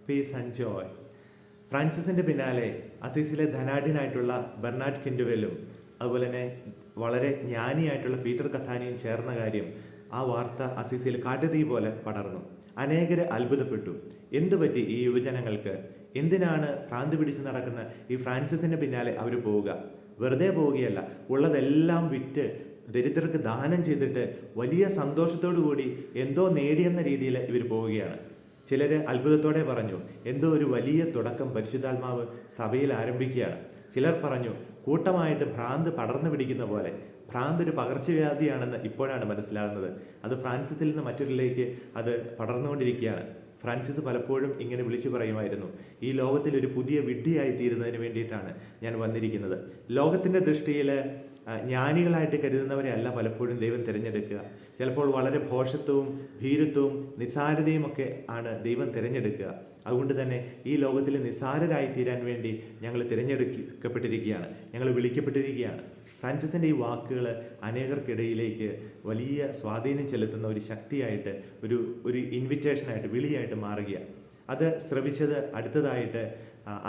Piece and Joy. ഫ്രാൻസിസിന്റെ പിന്നാലെ അസീസിലെ ധനാഢ്യനായിട്ടുള്ള Bernard കിൻഡുവെലും അതുപോലെ തന്നെ വളരെ ജ്ഞാനിയായിട്ടുള്ള പീറ്റർ കഥാനിയും ചേർന്ന കാര്യം ആ വാർത്ത അസീസിൽ കാട്ടുതീ പോലെ പടർന്നു. അനേകര് അത്ഭുതപ്പെട്ടു. എന്തുപറ്റി ഈ യുവജനങ്ങൾക്ക്? എന്തിനാണ് ഭ്രാന്ത് പിടിച്ച് നടക്കുന്ന ഈ ഫ്രാൻസിസിന്റെ പിന്നാലെ അവർ പോവുക? വെറുതെ പോവുകയല്ല, ഉള്ളതെല്ലാം വിറ്റ് ദരിദ്രർക്ക് ദാനം ചെയ്തിട്ട് വലിയ സന്തോഷത്തോടു കൂടി എന്തോ നേടിയെന്ന രീതിയിൽ ഇവർ പോവുകയാണ്. ചിലർ അത്ഭുതത്തോടെ പറഞ്ഞു, എന്തോ ഒരു വലിയ തുടക്കം പരിശുദ്ധാത്മാവ് സഭയിൽ ആരംഭിക്കുകയാണ്. ചിലർ പറഞ്ഞു, കൂട്ടമായിട്ട് ഭ്രാന്ത് പടർന്നു പിടിക്കുന്ന പോലെ. ഭ്രാന്ത് ഒരു പകർച്ചവ്യാധിയാണെന്ന് ഇപ്പോഴാണ് മനസ്സിലാകുന്നത്. അത് ഫ്രാൻസിസിൽ നിന്ന് മറ്റൊരിലേക്ക് അത് പടർന്നുകൊണ്ടിരിക്കുകയാണ്. ഫ്രാൻസിസ് പലപ്പോഴും ഇങ്ങനെ വിളിച്ചു പറയുമായിരുന്നു, ഈ ലോകത്തിൽ ഒരു പുതിയ വിഡ്ഢിയായി തീരുന്നതിന് വേണ്ടിയിട്ടാണ് ഞാൻ വന്നിരിക്കുന്നത്. ലോകത്തിൻ്റെ ദൃഷ്ടിയിൽ ജ്ഞാനികളായിട്ട് കരുതുന്നവരെ അല്ല പലപ്പോഴും ദൈവം തിരഞ്ഞെടുക്കുക. ചിലപ്പോൾ വളരെ ഭോഷത്വവും ഭീരുത്വവും നിസ്സാരതയും ഒക്കെ ആണ് ദൈവം തിരഞ്ഞെടുക്കുക. അതുകൊണ്ട് തന്നെ ഈ ലോകത്തിൽ നിസ്സാരരായി തീരാൻ വേണ്ടി ഞങ്ങൾ തിരഞ്ഞെടുക്കപ്പെട്ടിരിക്കുകയാണ്, ഞങ്ങൾ വിളിക്കപ്പെട്ടിരിക്കുകയാണ്. ഫ്രാൻസിസിൻ്റെ ഈ വാക്കുകൾ അനേകർക്കിടയിലേക്ക് വലിയ സ്വാധീനം ചെലുത്തുന്ന ഒരു ശക്തിയായിട്ട്, ഒരു ഇൻവിറ്റേഷനായിട്ട്, വിളിയായിട്ട് മാറുകയാണ്. അത് ശ്രവിച്ചത് അടുത്തതായിട്ട്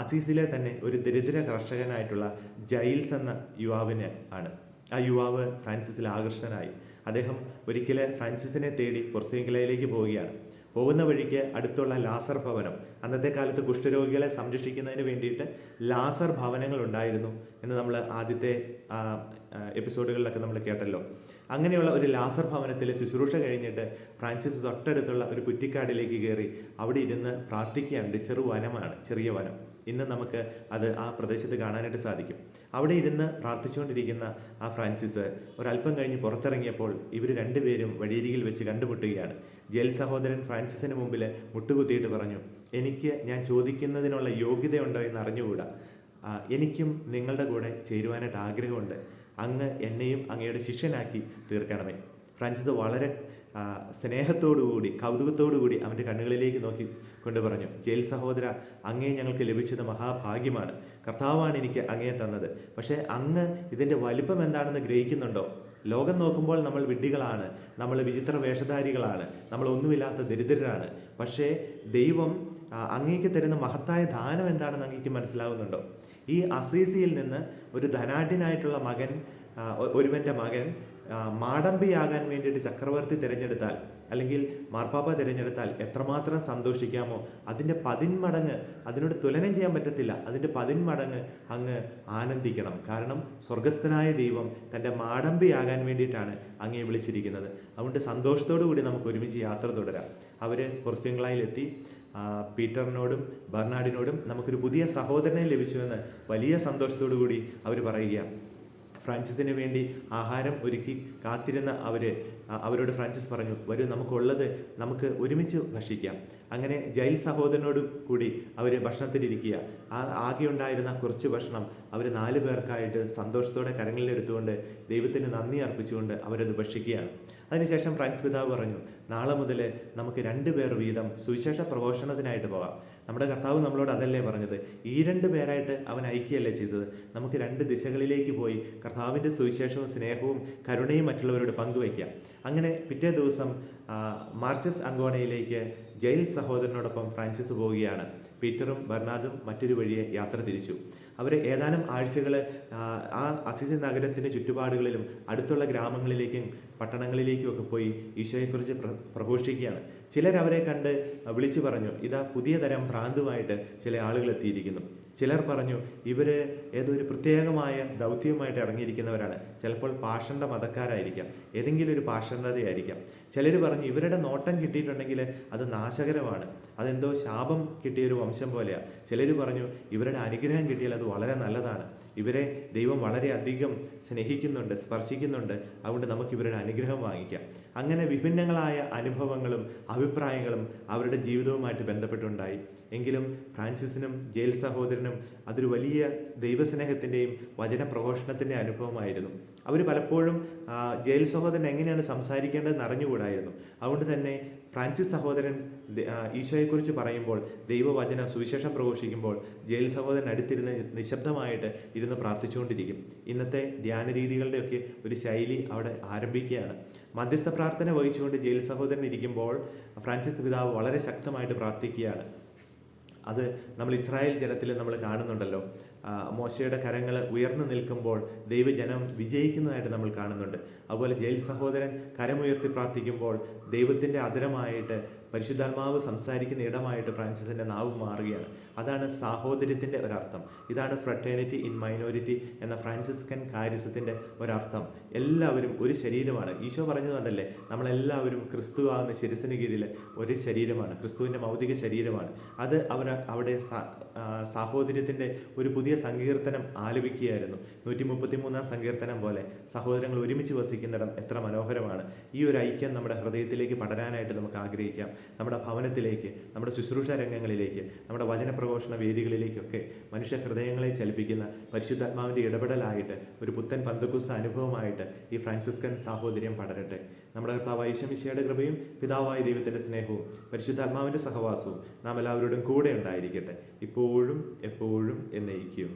അസീസിലെ തന്നെ ഒരു ദരിദ്ര കർഷകനായിട്ടുള്ള ജൈൽസ് എന്ന യുവാവിന് ആണ്. ആ യുവാവ് ഫ്രാൻസിസിൽ ആകർഷകനായി. അദ്ദേഹം ഒരിക്കൽ ഫ്രാൻസിസിനെ തേടി പൊർസിയങ്കലയിലേക്ക് പോവുകയാണ്. പോകുന്ന വഴിക്ക് അടുത്തുള്ള ലാസർ ഭവനം, അന്നത്തെ കാലത്ത് കുഷ്ഠരോഗികളെ സംരക്ഷിക്കുന്നതിന് വേണ്ടിയിട്ട് ലാസർ ഭവനങ്ങൾ ഉണ്ടായിരുന്നു എന്ന് നമ്മൾ ആദ്യത്തെ എപ്പിസോഡുകളിലൊക്കെ നമ്മൾ കേട്ടല്ലോ. അങ്ങനെയുള്ള ഒരു ലാസർ ഭവനത്തിൽ ശുശ്രൂഷ കഴിഞ്ഞിട്ട് ഫ്രാൻസിസ് തൊട്ടടുത്തുള്ള ഒരു കുറ്റിക്കാടിലേക്ക് കയറി അവിടെ ഇരുന്ന് പ്രാർത്ഥിക്കുകയാണ്. ചെറുവനമാണ്, ചെറിയ വനം. ഇന്ന് നമുക്ക് അത് ആ പ്രദേശത്ത് കാണാനായിട്ട് സാധിക്കും. അവിടെ ഇരുന്ന് പ്രാർത്ഥിച്ചുകൊണ്ടിരിക്കുന്ന ആ ഫ്രാൻസിസ് ഒരല്പം കഴിഞ്ഞ് പുറത്തിറങ്ങിയപ്പോൾ ഇവർ രണ്ടുപേരും വഴിയരികിൽ വെച്ച് കണ്ടുമുട്ടുകയാണ്. ജയിൽ സഹോദരൻ ഫ്രാൻസിസിന് മുമ്പിൽ മുട്ടുകുത്തിയിട്ട് പറഞ്ഞു, എനിക്ക് ഞാൻ ചോദിക്കുന്നതിനുള്ള യോഗ്യതയുണ്ടോ എന്ന് അറിഞ്ഞുകൂടാ. എനിക്കും നിങ്ങളുടെ കൂടെ ചേരുവാനായിട്ട് ആഗ്രഹമുണ്ട്. അങ്ങ് എന്നെയും അങ്ങയുടെ ശിഷ്യനാക്കി തീർക്കണമേ. ഫ്രാൻസിസ് വളരെ സ്നേഹത്തോടുകൂടി കൗതുകത്തോടുകൂടി അവൻ്റെ കണ്ണുകളിലേക്ക് നോക്കി കൊണ്ട് പറഞ്ഞു, ജയിൽ സഹോദര, അങ്ങയെ ഞങ്ങൾക്ക് ലഭിച്ചത് മഹാഭാഗ്യമാണ്. കർത്താവാണ് എനിക്ക് അങ്ങയെ തന്നത്. പക്ഷേ അങ്ങ് ഇതിൻ്റെ വലിപ്പം എന്താണെന്ന് ഗ്രഹിക്കുന്നുണ്ടോ? ലോകം നോക്കുമ്പോൾ നമ്മൾ വിഡ്ഢികളാണ്, നമ്മൾ വിചിത്ര വേഷധാരികളാണ്, നമ്മൾ ഒന്നുമില്ലാത്ത ദരിദ്രരാണ്. പക്ഷേ ദൈവം അങ്ങേക്ക് തരുന്ന മഹത്തായ ദാനം എന്താണെന്ന് അങ്ങേക്ക് മനസ്സിലാവുന്നുണ്ടോ? ഈ അസീസിയിൽ നിന്ന് ഒരു ധനാഢ്യനായിട്ടുള്ള മകൻ, ഒരുവൻ്റെ മകൻ മാടമ്പിയാകാൻ വേണ്ടിയിട്ട് ചക്രവർത്തി തിരഞ്ഞെടുത്താൽ, അല്ലെങ്കിൽ മാർപ്പാപ്പ തിരഞ്ഞെടുത്താൽ എത്രമാത്രം സന്തോഷിക്കാമോ അതിൻ്റെ 10 മടങ്ങ്, അതിനോട് തുലനം ചെയ്യാൻ പറ്റത്തില്ല, അതിൻ്റെ 10 മടങ്ങ് അങ്ങ് ആനന്ദിക്കണം. കാരണം സ്വർഗസ്ഥനായ ദൈവം തൻ്റെ മാടമ്പിയാകാൻ വേണ്ടിയിട്ടാണ് അങ്ങയെ വിളിച്ചിരിക്കുന്നത്. അതുകൊണ്ട് സന്തോഷത്തോടു കൂടി നമുക്ക് ഒരുമിച്ച് യാത്ര തുടരാം. അവർ പൊർസിയങ്കലയിലെത്തി. പീറ്ററിനോടും ബെർണാഡിനോടും നമുക്കൊരു പുതിയ സഹോദരനെ ലഭിച്ചുവെന്ന് വലിയ സന്തോഷത്തോടു കൂടി അവർ പറയുക. ഫ്രാൻസിസിന് വേണ്ടി ആഹാരം ഒരുക്കി കാത്തിരുന്ന അവരോട് ഫ്രാൻസിസ് പറഞ്ഞു, വരൂ, നമുക്കുള്ളത് നമുക്ക് ഒരുമിച്ച് ഭക്ഷിക്കാം. അങ്ങനെ ജയിൽ സഹോദരനോട് കൂടി അവർ ഭക്ഷണത്തിലിരിക്കുക. ആകെ ഉണ്ടായിരുന്ന കുറച്ച് ഭക്ഷണം അവർ 4 പേർക്കായിട്ട് സന്തോഷത്തോടെ കരങ്ങളിലെടുത്തുകൊണ്ട് ദൈവത്തിന് നന്ദി അർപ്പിച്ചുകൊണ്ട് അവരത് ഭക്ഷിക്കുകയാണ്. അതിനുശേഷം ഫ്രാൻസിസ് പിതാവ് പറഞ്ഞു, നാളെ മുതൽ നമുക്ക് 2 പേർ വീതം സുവിശേഷ പ്രഘോഷണത്തിനായിട്ട് പോകാം. നമ്മുടെ കർത്താവ് നമ്മളോട് അതല്ലേ പറഞ്ഞത്? ഈ 2 പേരായിട്ട് അവൻ ഐക്യമല്ലേ ചെയ്തത്? നമുക്ക് 2 ദിശകളിലേക്ക് പോയി കർത്താവിൻ്റെ സുവിശേഷവും സ്നേഹവും കരുണയും മറ്റുള്ളവരോട് പങ്കുവയ്ക്കാം. അങ്ങനെ പിറ്റേ ദിവസം മാർച്ചസ് അങ്കോണയിലേക്ക് ജയിൽ സഹോദരനോടൊപ്പം ഫ്രാൻസിസ് പോവുകയാണ്. പീറ്ററും ബെർണാദും മറ്റൊരു വഴിയെ യാത്ര തിരിച്ചു. അവർ ഏതാനും ആഴ്ചകൾ ആ അസീസി നഗരത്തിൻ്റെ ചുറ്റുപാടുകളിലും അടുത്തുള്ള ഗ്രാമങ്ങളിലേക്കും പട്ടണങ്ങളിലേക്കും ഒക്കെ പോയി ഈശോയെക്കുറിച്ച് പ്രഘോഷിക്കുകയാണ്. ചിലരവരെ കണ്ട് വിളിച്ചു പറഞ്ഞു, ഇതാ പുതിയ തരം ഭ്രാന്തുമായിട്ട് ചില ആളുകൾ എത്തിയിരിക്കുന്നു. ചിലർ പറഞ്ഞു, ഇവർ ഏതോ ഒരു പ്രത്യേകമായ ദൗത്യവുമായിട്ട് ഇറങ്ങിയിരിക്കുന്നവരാണ്. ചിലപ്പോൾ പാഷണ്ഡ മതക്കാരായിരിക്കാം, ഏതെങ്കിലും ഒരു പാഷണ്ഡതയായിരിക്കാം. ചിലർ പറഞ്ഞു, ഇവരുടെ നോട്ടം കിട്ടിയിട്ടുണ്ടെങ്കിൽ അത് നാശകരമാണ്, അതെന്തോ ശാപം കിട്ടിയൊരു വംശം പോലെയാണ്. ചിലർ പറഞ്ഞു, ഇവരുടെ അനുഗ്രഹം കിട്ടിയാൽ അത് വളരെ നല്ലതാണ്, ഇവരെ ദൈവം വളരെയധികം സ്നേഹിക്കുന്നുണ്ട്, സ്പർശിക്കുന്നുണ്ട്, അതുകൊണ്ട് നമുക്ക് ഇവരുടെ അനുഗ്രഹം വാങ്ങിക്കാം. അങ്ങനെ വിഭിന്നങ്ങളായ അനുഭവങ്ങളും അഭിപ്രായങ്ങളും അവരുടെ ജീവിതവുമായിട്ട് ബന്ധപ്പെട്ടുണ്ടായി. എങ്കിലും ഫ്രാൻസിസിനും ജയിൽ സഹോദരനും അതൊരു വലിയ ദൈവസ്നേഹത്തിൻ്റെയും വചനപ്രഘോഷണത്തിൻ്റെ അനുഭവമായിരുന്നു. അവർ പലപ്പോഴും ജയിൽ സഹോദരൻ എങ്ങനെയാണ് സംസാരിക്കേണ്ടതെന്ന് അറിഞ്ഞുകൂടായിരുന്നു. അതുകൊണ്ട് തന്നെ ഫ്രാൻസിസ് സഹോദരൻ ഈശോയെക്കുറിച്ച് പറയുമ്പോൾ, ദൈവവചനം സുവിശേഷം പ്രഘോഷിക്കുമ്പോൾ ജയിൽ സഹോദരൻ അടുത്തിരുന്ന് നിശബ്ദമായിട്ട് ഇരുന്ന് പ്രാർത്ഥിച്ചുകൊണ്ടിരിക്കും. ഇന്നത്തെ ധ്യാന രീതികളുടെയൊക്കെ ഒരു ശൈലി അവിടെ ആരംഭിക്കുകയാണ്. മധ്യസ്ഥ പ്രാർത്ഥന വഹിച്ചുകൊണ്ട് ജയിൽ സഹോദരൻ ഇരിക്കുമ്പോൾ ഫ്രാൻസിസ് പിതാവ് വളരെ ശക്തമായിട്ട് പ്രാർത്ഥിക്കുകയാണ്. അത് നമ്മൾ ഇസ്രായേൽ ജനത്തിൽ നമ്മൾ കാണുന്നുണ്ടല്ലോ. മോശയുടെ കരങ്ങൾ ഉയർന്നു നിൽക്കുമ്പോൾ ദൈവജനം വിജയിക്കുന്നതായിട്ട് നമ്മൾ കാണുന്നുണ്ട്. അതുപോലെ ജയിൽ സഹോദരൻ കരമുയർത്തി പ്രാർത്ഥിക്കുമ്പോൾ ദൈവത്തിൻ്റെ അധരമായിട്ട് പരിശുദ്ധാത്മാവ് സംസാരിക്കുന്ന ഇടമായിട്ട് ഫ്രാൻസിസിൻ്റെ നാവ് മാറുകയാണ്. അതാണ് സാഹോദര്യത്തിൻ്റെ ഒരർത്ഥം. ഇതാണ് ഫ്രട്ടേണിറ്റി ഇൻ മൈനോരിറ്റി എന്ന ഫ്രാൻസിസ്കൻ കാരിസത്തിൻ്റെ ഒരർത്ഥം. എല്ലാവരും ഒരു ശരീരമാണ്. ഈശോ പറഞ്ഞതുകൊണ്ടല്ലേ നമ്മളെല്ലാവരും ക്രിസ്തു ആകുന്ന ശിരസിന് കീഴിൽ ഒരു ശരീരമാണ്, ക്രിസ്തുവിൻ്റെ ഭൗതിക ശരീരമാണ്. അത് അവിടെ സാഹോദര്യത്തിൻ്റെ ഒരു പുതിയ സങ്കീർത്തനം ആലപിക്കുകയായിരുന്നു. 133-ാം സങ്കീർത്തനം പോലെ സഹോദരങ്ങൾ ഒരുമിച്ച് വസിക്കുന്നിടം എത്ര മനോഹരമാണ്. ഈ ഒരു ഐക്യം നമ്മുടെ ഹൃദയത്തിലേക്ക് പടരാനായിട്ട് നമുക്ക് ആഗ്രഹിക്കാം. നമ്മുടെ ഭവനത്തിലേക്ക്, നമ്മുടെ ശുശ്രൂഷ രംഗങ്ങളിലേക്ക്, നമ്മുടെ വചനപ്രഘോഷണ വേദികളിലേക്കൊക്കെ മനുഷ്യ ഹൃദയങ്ങളെ ചലിപ്പിക്കുന്ന പരിശുദ്ധാത്മാവിൻ്റെ ഇടപെടലായിട്ട് ഒരു പുത്തൻ പന്തക്കുസ്ത അനുഭവമായിട്ട് ഈ ഫ്രാൻസിസ്കൻ സാഹോദര്യം പടരട്ടെ. നമ്മുടെ കർത്താവായ യേശു മിശിഹായുടെ കൃപയും പിതാവായ ദൈവത്തിൻ്റെ സ്നേഹവും പരിശുദ്ധാത്മാവിൻ്റെ സഹവാസവും നാം എല്ലാവരോടും കൂടെ ഉണ്ടായിരിക്കട്ടെ, ഇപ്പോഴും എപ്പോഴും എന്നേക്കും.